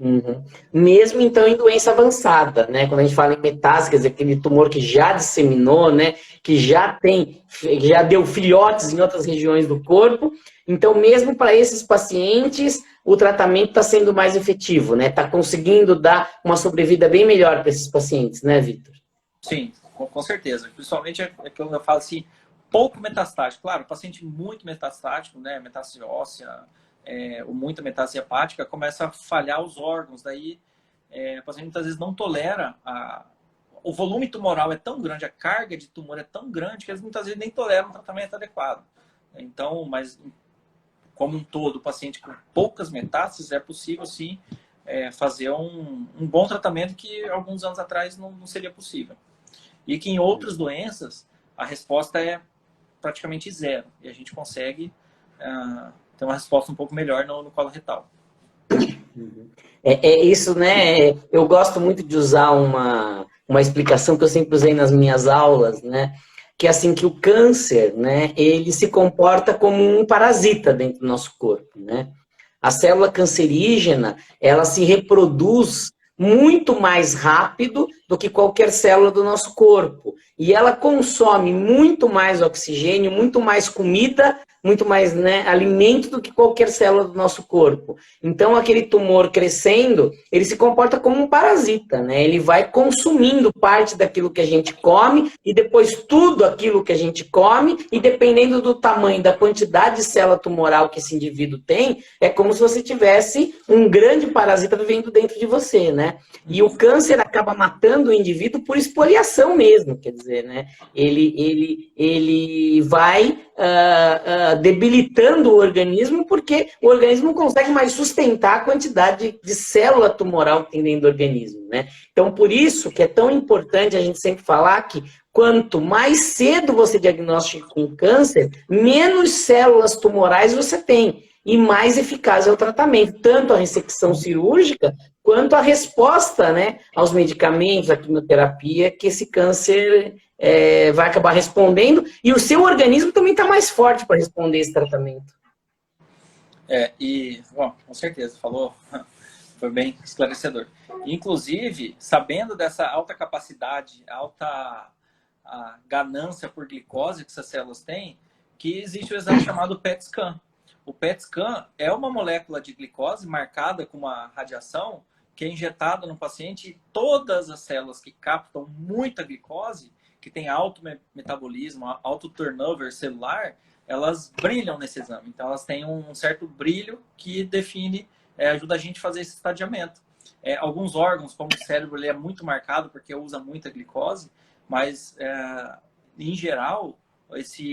Uhum. Mesmo então em doença avançada, né? Quando a gente fala em metástase, quer dizer, aquele tumor que já disseminou, né? Que já deu filhotes em outras regiões do corpo. Então, mesmo para esses pacientes, o tratamento está sendo mais efetivo, né? Está conseguindo dar uma sobrevida bem melhor para esses pacientes, né, Vitor? Sim, com certeza. Principalmente é que eu falo assim, pouco metastático. Claro, paciente muito metastático, né? Metástase óssea, ou muita metástase hepática, começa a falhar os órgãos. Daí, o paciente muitas vezes não tolera o volume tumoral é tão grande, a carga de tumor é tão grande que eles muitas vezes nem toleram um tratamento adequado. Então, mas como um todo, o paciente com poucas metástases, é possível sim fazer um bom tratamento que alguns anos atrás não seria possível. E que em outras doenças a resposta é praticamente zero. E a gente consegue ter uma resposta um pouco melhor no colo retal. É isso, né? Eu gosto muito de usar uma explicação que eu sempre usei nas minhas aulas, né? Que é assim, que o câncer, né? Ele se comporta como um parasita dentro do nosso corpo, né? A célula cancerígena, ela se reproduz muito mais rápido do que qualquer célula do nosso corpo. E ela consome muito mais oxigênio, muito mais comida, muito mais, né, alimento do que qualquer célula do nosso corpo. Então, aquele tumor crescendo, ele se comporta como um parasita, né? Ele vai consumindo parte daquilo que a gente come e depois tudo aquilo que a gente come, e dependendo do tamanho, da quantidade de célula tumoral que esse indivíduo tem, é como se você tivesse um grande parasita vivendo dentro de você, né? E o câncer acaba matando o indivíduo por espoliação mesmo, quer dizer, né? Ele vai debilitando o organismo, porque o organismo não consegue mais sustentar a quantidade de célula tumoral que tem dentro do organismo, né? Então, por isso que é tão importante a gente sempre falar que quanto mais cedo você diagnostica com câncer, menos células tumorais você tem e mais eficaz é o tratamento, tanto a ressecção cirúrgica quanto a resposta, né, aos medicamentos, à quimioterapia, que esse câncer vai acabar respondendo, e o seu organismo também está mais forte para responder esse tratamento. Bom, com certeza, falou, foi bem esclarecedor. Inclusive, sabendo dessa alta capacidade, alta ganância por glicose que essas células têm, que existe o exame chamado PET scan. O PET scan é uma molécula de glicose marcada com uma radiação que é injetada no paciente, e todas as células que captam muita glicose, que tem alto metabolismo, alto turnover celular, elas brilham nesse exame. Então, elas têm um certo brilho que define, ajuda a gente a fazer esse estadiamento. Alguns órgãos, como o cérebro, ele é muito marcado porque usa muita glicose, mas, em geral,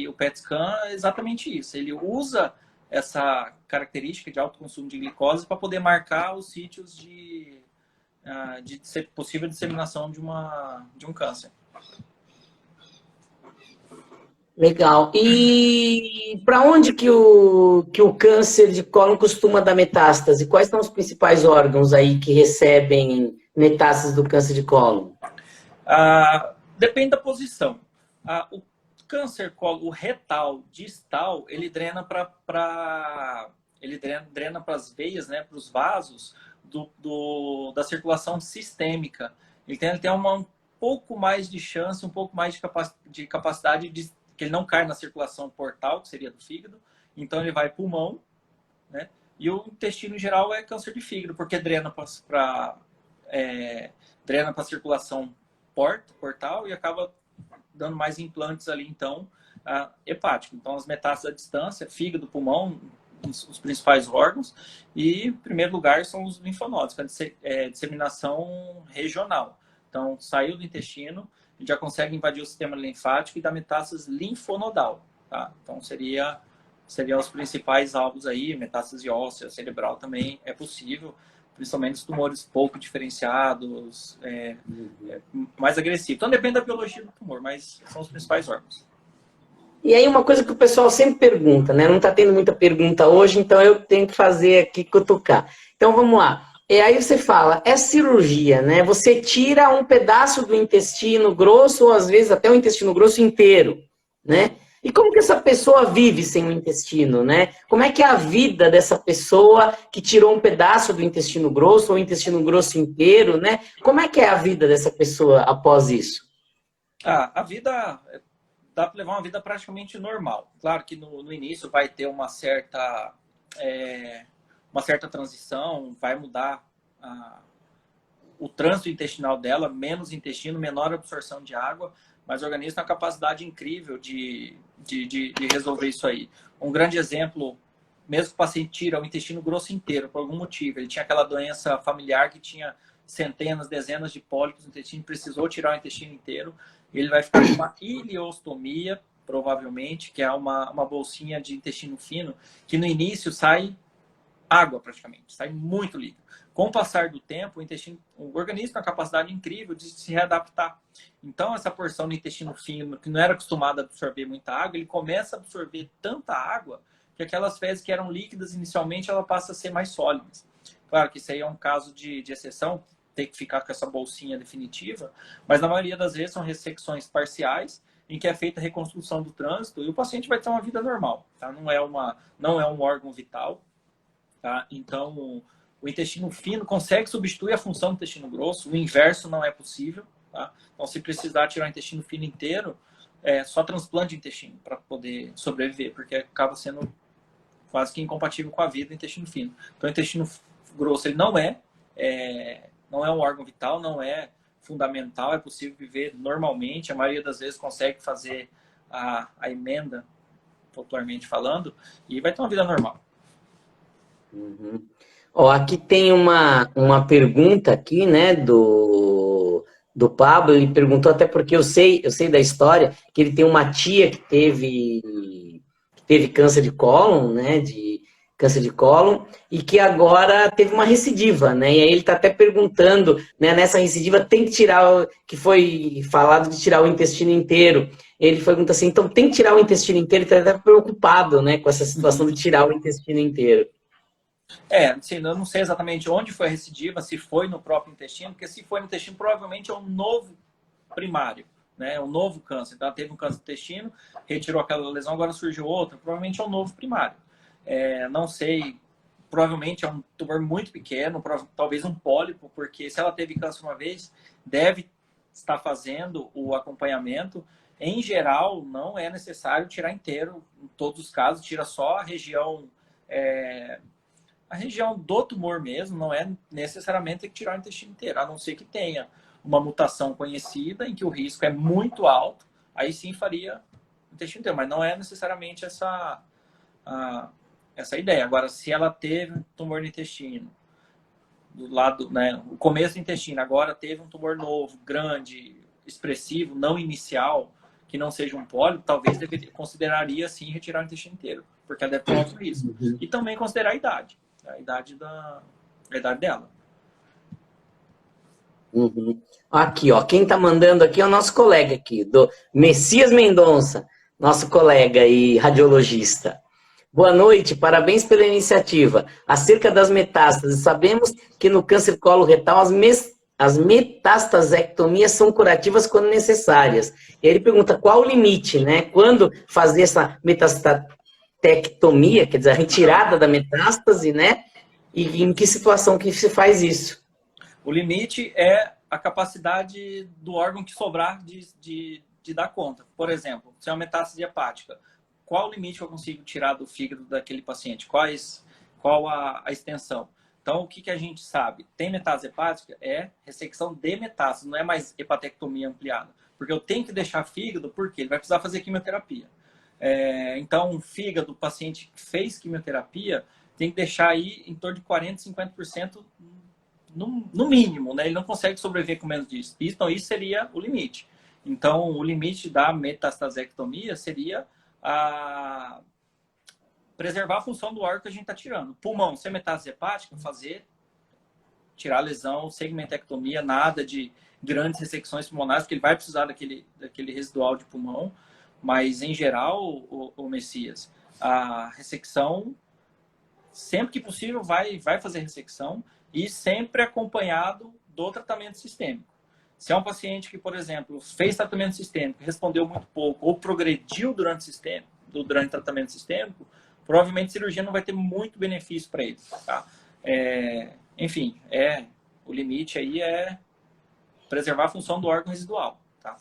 o PET scan é exatamente isso. Ele usa essa característica de alto consumo de glicose para poder marcar os sítios de possível disseminação de um câncer. Legal. E para onde que o câncer de cólon costuma dar metástase? Quais são os principais órgãos aí que recebem metástase do câncer de cólon? Depende da posição. O câncer o retal, distal, ele drena para as veias, né, para os vasos da circulação sistêmica. Ele tem um pouco mais de chance, um pouco mais de capacidade que ele não cai na circulação portal, que seria do fígado. Então ele vai pulmão, né? E o intestino em geral é câncer de fígado, porque drena para a circulação portal e acaba dando mais implantes ali, então, hepático. Então, as metástases à distância, fígado, pulmão, os principais órgãos, e em primeiro lugar são os linfonodos, que é disseminação regional. Então, saiu do intestino, já consegue invadir o sistema linfático e dar metástase linfonodal, tá? Então, seriam os principais alvos aí, metástase óssea, cerebral também é possível, principalmente os tumores pouco diferenciados, mais agressivos. Então, depende da biologia do tumor, mas são os principais órgãos. E aí uma coisa que o pessoal sempre pergunta, né? Não está tendo muita pergunta hoje, então eu tenho que fazer aqui cutucar. Então vamos lá. Aí você fala, é cirurgia, né? Você tira um pedaço do intestino grosso, ou às vezes até o intestino grosso inteiro, né? E como que essa pessoa vive sem o intestino, né? Como é que é a vida dessa pessoa que tirou um pedaço do intestino grosso, ou o intestino grosso inteiro, né? Como é que é a vida dessa pessoa após isso? A vida dá para levar uma vida praticamente normal. Claro que no início vai ter uma certa transição, vai mudar o trânsito intestinal dela, menos intestino, menor absorção de água, mas o organismo tem uma capacidade incrível de resolver isso aí. Um grande exemplo, mesmo que o paciente tira o intestino grosso inteiro, por algum motivo, ele tinha aquela doença familiar que tinha centenas, dezenas de pólipos no intestino, precisou tirar o intestino inteiro, ele vai ficar com uma ileostomia, provavelmente, que é uma bolsinha de intestino fino, que no início sai água praticamente, sai muito líquido. Com o passar do tempo, o organismo tem uma capacidade incrível de se readaptar. Então, essa porção do intestino fino, que não era acostumada a absorver muita água, ele começa a absorver tanta água que aquelas fezes que eram líquidas inicialmente, ela passa a ser mais sólidas. Claro que isso aí é um caso de exceção, ter que ficar com essa bolsinha definitiva, mas na maioria das vezes são ressecções parciais, em que é feita a reconstrução do trânsito e o paciente vai ter uma vida normal, tá? Não é um órgão vital, tá? Então, o intestino fino consegue substituir a função do intestino grosso, o inverso não é possível, tá? Então, se precisar tirar o intestino fino inteiro, é só transplante de intestino para poder sobreviver, porque acaba sendo quase que incompatível com a vida do intestino fino. Então, o intestino grosso ele não é um órgão vital, não é fundamental, é possível viver normalmente, a maioria das vezes consegue fazer a emenda, popularmente falando, e vai ter uma vida normal. Uhum. Ó, aqui tem uma pergunta aqui, né, do Pablo. Ele perguntou, até porque eu sei da história, que ele tem uma tia que teve câncer de cólon, né, câncer de cólon, e que agora teve uma recidiva, né, e aí ele está até perguntando, né, nessa recidiva tem que tirar, que foi falado de tirar o intestino inteiro. Ele pergunta assim, então tem que tirar o intestino inteiro? Ele está até preocupado, né, com essa situação de tirar o intestino inteiro. Assim, eu não sei exatamente onde foi a recidiva, se foi no próprio intestino, porque se foi no intestino, provavelmente é um novo primário, né? É um novo câncer. Então, ela teve um câncer no intestino, retirou aquela lesão, agora surgiu outra, provavelmente é um novo primário. Não sei, provavelmente é um tumor muito pequeno, talvez um pólipo, porque se ela teve câncer uma vez, deve estar fazendo o acompanhamento. Em geral, não é necessário tirar inteiro, em todos os casos, tira só a região do tumor mesmo, não é necessariamente ter que tirar o intestino inteiro, a não ser que tenha uma mutação conhecida em que o risco é muito alto, aí sim faria o intestino inteiro, mas não é necessariamente essa ideia. Agora, se ela teve um tumor no intestino, do lado, né, o começo do intestino, agora teve um tumor novo, grande, expressivo, não inicial, que não seja um pólipo, talvez consideraria sim retirar o intestino inteiro, porque ela deve ter um alto risco. E também considerar a idade dela. Uhum. Aqui, ó, quem tá mandando aqui é o nosso colega aqui, do Messias Mendonça, nosso colega e radiologista. Boa noite, parabéns pela iniciativa. Acerca das metástases, sabemos que no câncer coloretal as metastasectomias são curativas quando necessárias. E ele pergunta qual o limite, né? Quando fazer essa metastasectomia, quer dizer, a retirada da metástase, né? E em que situação que se faz isso? O limite é a capacidade do órgão que sobrar de dar conta. Por exemplo, se é uma metástase hepática, qual o limite que eu consigo tirar do fígado daquele paciente? Qual a extensão? Então, o que a gente sabe? Tem metástase hepática? É ressecção de metástase, não é mais hepatectomia ampliada. Porque eu tenho que deixar fígado, porque ele vai precisar fazer quimioterapia. Então, o fígado, o paciente que fez quimioterapia, tem que deixar aí em torno de 40%, 50% no mínimo, né? Ele não consegue sobreviver com menos disso. Então, isso seria o limite. Então, o limite da metastasectomia seria preservar a função do órgão que a gente está tirando. Pulmão, sem metástase hepática, tirar a lesão, segmentectomia, nada de grandes ressecções pulmonares, porque ele vai precisar daquele residual de pulmão. Mas, em geral, o Messias, a ressecção, sempre que possível, vai fazer ressecção e sempre acompanhado do tratamento sistêmico. Se é um paciente que, por exemplo, fez tratamento sistêmico, respondeu muito pouco ou progrediu durante o tratamento sistêmico, provavelmente a cirurgia não vai ter muito benefício para ele. Tá? Enfim, o limite aí é preservar a função do órgão residual. Tá?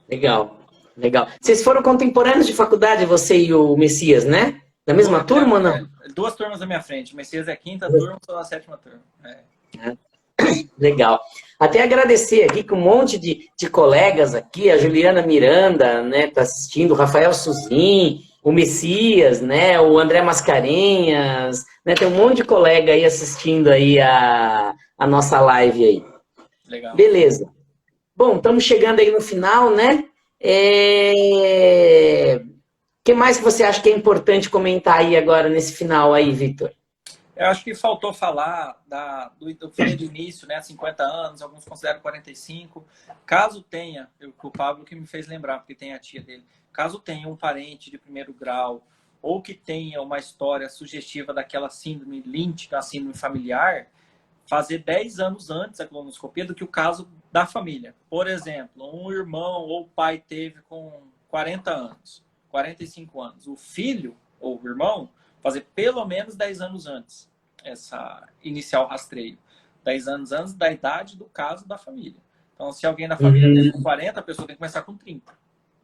Legal, legal. Vocês foram contemporâneos de faculdade, você e o Messias, né? Da mesma turma ou não? 2 turmas na minha frente. O Messias é a 5ª turma, sou na 7ª turma. Legal. Até agradecer aqui que um monte de colegas aqui, a Juliana Miranda, né, tá assistindo, o Rafael Suzin, o Messias, né, o André Mascarenhas, né, tem um monte de colega aí assistindo aí a nossa live aí. Legal. Beleza. Bom, estamos chegando aí no final, né? O que mais que você acha que é importante comentar aí agora nesse final aí, Vitor? Eu acho que faltou falar do fim de início, né? 50 anos, alguns consideram 45. Caso tenha, o Pablo que me fez lembrar, porque tem a tia dele. Caso tenha um parente de primeiro grau ou que tenha uma história sugestiva daquela síndrome Lynch, da síndrome familiar, fazer 10 anos antes a colonoscopia do que o caso da família. Por exemplo, um irmão ou pai teve com 40 anos, 45 anos. O filho ou o irmão fazer pelo menos 10 anos antes essa inicial rastreio. 10 anos antes da idade do caso da família. Então, se alguém da família teve com 40, a pessoa tem que começar com 30.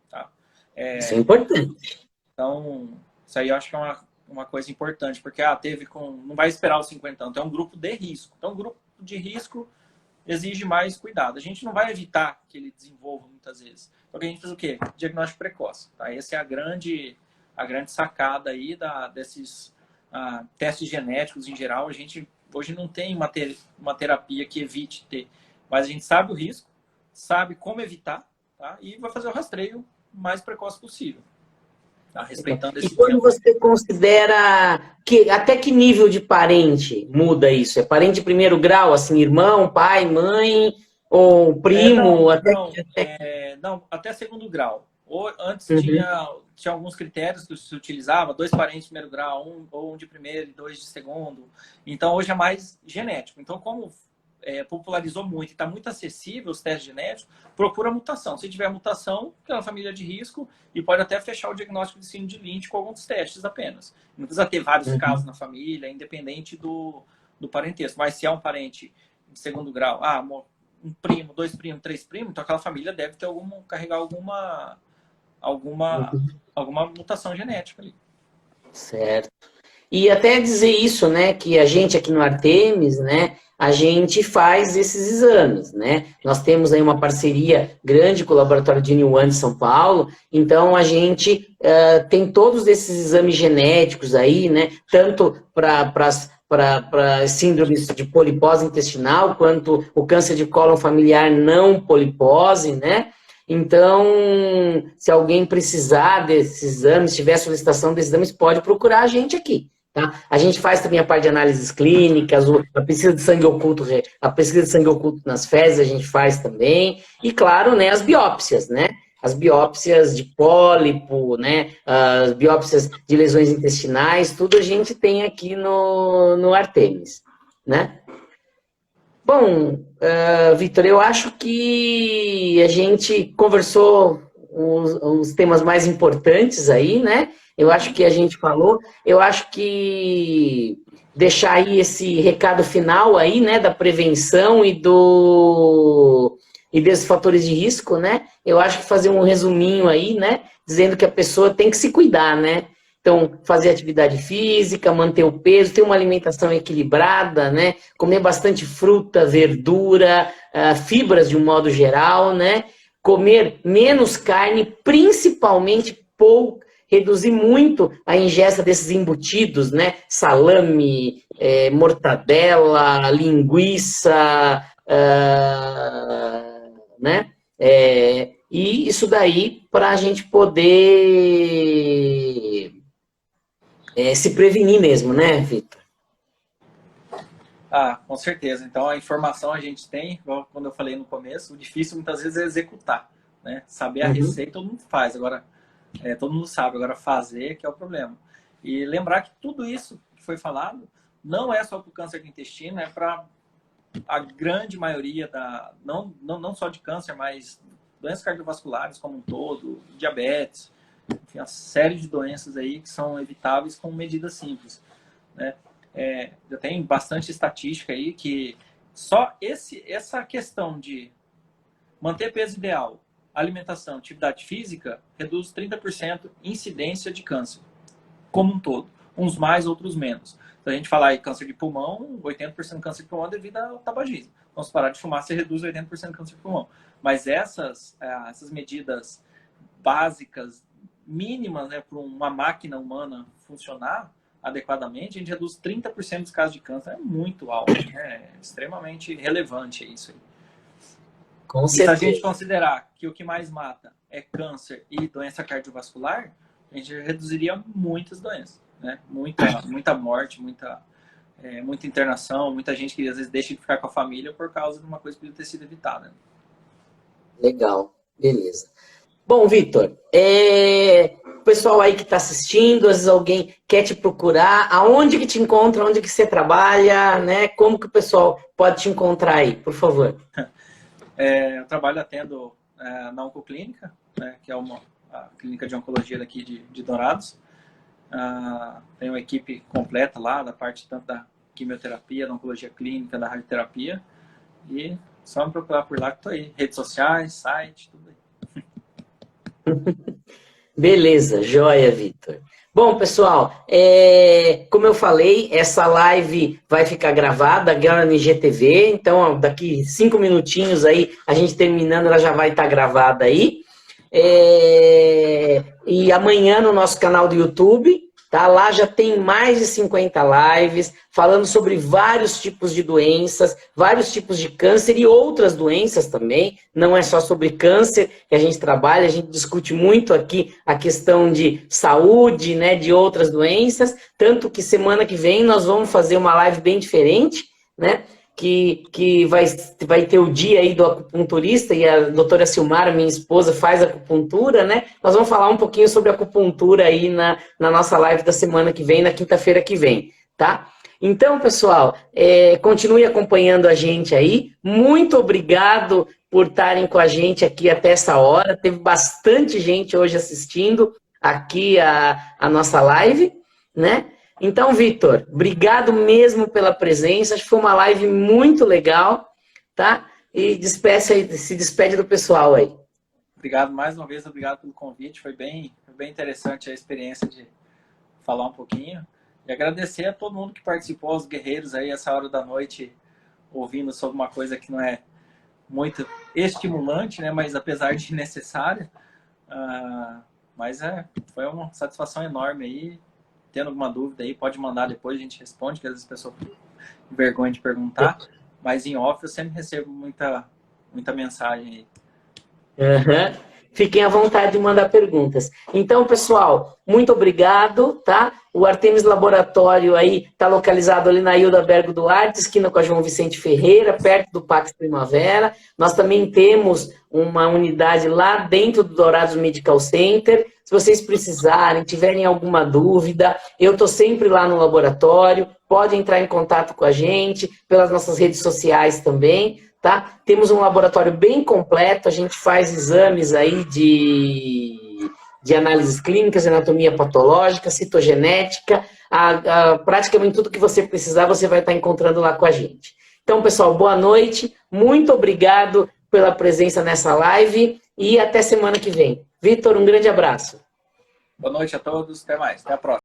Tá? Isso é importante. Então, isso aí eu acho que é uma coisa importante, porque não vai esperar os 50 anos, é um grupo de risco. Então, um grupo de risco exige mais cuidado. A gente não vai evitar que ele desenvolva muitas vezes. Então, a gente faz o quê? Diagnóstico precoce. Tá? Essa é a grande sacada aí desses testes genéticos em geral. A gente hoje não tem uma terapia que evite ter, mas a gente sabe o risco, sabe como evitar, tá? E vai fazer o rastreio o mais precoce possível. Tá? Respeitando esse E quando tempo. você considera até que nível de parente muda isso? É parente de primeiro grau, assim, irmão, pai, mãe, ou primo? Não, até segundo grau. Antes Uhum. tinha alguns critérios que se utilizava, 2 parentes de primeiro grau, um de primeiro e 2 de segundo. Então, hoje é mais genético. Então, como popularizou muito e está muito acessível os testes genéticos, procura mutação. Se tiver mutação, aquela família de risco e pode até fechar o diagnóstico de síndrome de Lynch com alguns testes apenas. Não precisa ter vários casos na família, independente do parentesco. Mas se é um parente de segundo grau, um primo, 2 primos, 3 primos, então aquela família deve ter carregar alguma mutação genética ali. Certo. E até dizer isso, né, que a gente aqui no Artemis, né, a gente faz esses exames, né? Nós temos aí uma parceria grande com o Laboratório de Niuan de São Paulo, então a gente tem todos esses exames genéticos aí, né, tanto para síndromes de polipose intestinal, quanto o câncer de cólon familiar não polipose, né? Então, se alguém precisar desses exames, tiver solicitação desses exames, pode procurar a gente aqui, tá? A gente faz também a parte de análises clínicas, a pesquisa de sangue oculto nas fezes a gente faz também, e claro, né, as biópsias, né? As biópsias de pólipo, né? As biópsias de lesões intestinais, tudo a gente tem aqui no Artemis, né? Bom, Vitor, eu acho que a gente conversou os temas mais importantes aí, né? Eu acho que a gente falou, eu acho que deixar aí esse recado final aí, né, da prevenção e desses fatores de risco, né? Eu acho que fazer um resuminho aí, né, dizendo que a pessoa tem que se cuidar, né? Então, fazer atividade física, manter o peso, ter uma alimentação equilibrada, né? Comer bastante fruta, verdura, fibras de um modo geral, né? comer menos carne, principalmente reduzir muito a ingesta desses embutidos, né? Salame, mortadela, linguiça, né? E isso daí para a gente poder se prevenir mesmo, né, Vitor? Ah, com certeza. Então, a informação a gente tem, quando eu falei no começo, o difícil muitas vezes é executar, né? Saber a receita todo mundo faz, agora todo mundo sabe, agora fazer que é o problema. E lembrar que tudo isso que foi falado não é só para o câncer do intestino, é para a grande maioria não só de câncer, mas doenças cardiovasculares como um todo, diabetes, enfim, uma série de doenças aí que são evitáveis com medidas simples, né? Já tem bastante estatística aí que só essa questão de manter peso ideal, alimentação, atividade física, reduz 30% incidência de câncer, como um todo. Uns mais, outros menos. Se a gente falar em câncer de pulmão, 80% do câncer de pulmão é devido ao tabagismo. Então, se parar de fumar, você reduz 80% do câncer de pulmão. Mas essas medidas básicas, mínimas, né, para uma máquina humana funcionar adequadamente, a gente reduz 30% dos casos de câncer. É muito alto, né? É extremamente relevante isso aí. Com e certeza. Se a gente considerar que o que mais mata é câncer e doença cardiovascular, a gente reduziria muitas doenças, né? Muita morte, muita internação, muita gente que às vezes deixa de ficar com a família por causa de uma coisa que podia ter sido evitada. Legal, beleza. Bom, Vitor, o pessoal aí que está assistindo, às vezes alguém quer te procurar, aonde que te encontra, onde que você trabalha, né? Como que o pessoal pode te encontrar aí, por favor? Eu atendo na Oncoclínica, né, que é a clínica de oncologia daqui de Dourados. Tem uma equipe completa lá, da parte tanto da quimioterapia, da oncologia clínica, da radioterapia. E só me procurar por lá que estou aí. Redes sociais, site, tudo aí. Beleza, joia, Vitor. Bom, pessoal, como eu falei, essa live vai ficar gravada agora no IGTV, então daqui 5 minutinhos aí, a gente terminando, ela já vai estar gravada aí. E amanhã no nosso canal do YouTube, tá? Lá já tem mais de 50 lives falando sobre vários tipos de doenças, vários tipos de câncer e outras doenças também. Não é só sobre câncer que a gente trabalha, a gente discute muito aqui a questão de saúde, né, de outras doenças, tanto que semana que vem nós vamos fazer uma live bem diferente, né? Que vai ter o dia aí do acupunturista, e a doutora Silmara, minha esposa, faz acupuntura, né? Nós vamos falar um pouquinho sobre acupuntura aí na nossa live da semana que vem, na quinta-feira que vem, tá? Então, pessoal, continue acompanhando a gente aí. Muito obrigado por estarem com a gente aqui até essa hora. Teve bastante gente hoje assistindo aqui a nossa live, né? Então, Vitor, obrigado mesmo pela presença. Acho que foi uma live muito legal, tá? E se despede do pessoal aí. Obrigado mais uma vez, obrigado pelo convite. Foi bem interessante a experiência de falar um pouquinho. E agradecer a todo mundo que participou, aos guerreiros aí, essa hora da noite, ouvindo sobre uma coisa que não é muito estimulante, né? Mas apesar de necessária. Mas foi uma satisfação enorme aí. Tendo alguma dúvida aí, pode mandar depois, a gente responde, que às vezes as pessoas ficam com vergonha de perguntar. Mas em off eu sempre recebo muita mensagem aí. Uhum. Fiquem à vontade de mandar perguntas. Então, pessoal, muito obrigado, tá? O Artemis Laboratório aí está localizado ali na Hilda Bergo Duarte, esquina com a João Vicente Ferreira, perto do Pax Primavera. Nós também temos uma unidade lá dentro do Dourados Medical Center. Se vocês precisarem, tiverem alguma dúvida, eu estou sempre lá no laboratório. Pode entrar em contato com a gente, pelas nossas redes sociais também. Tá? Temos um laboratório bem completo, a gente faz exames aí de análises clínicas, anatomia patológica, citogenética, praticamente tudo que você precisar você vai estar encontrando lá com a gente. Então, pessoal, boa noite, muito obrigado pela presença nessa live e até semana que vem. Vitor, um grande abraço. Boa noite a todos, até mais, até a próxima.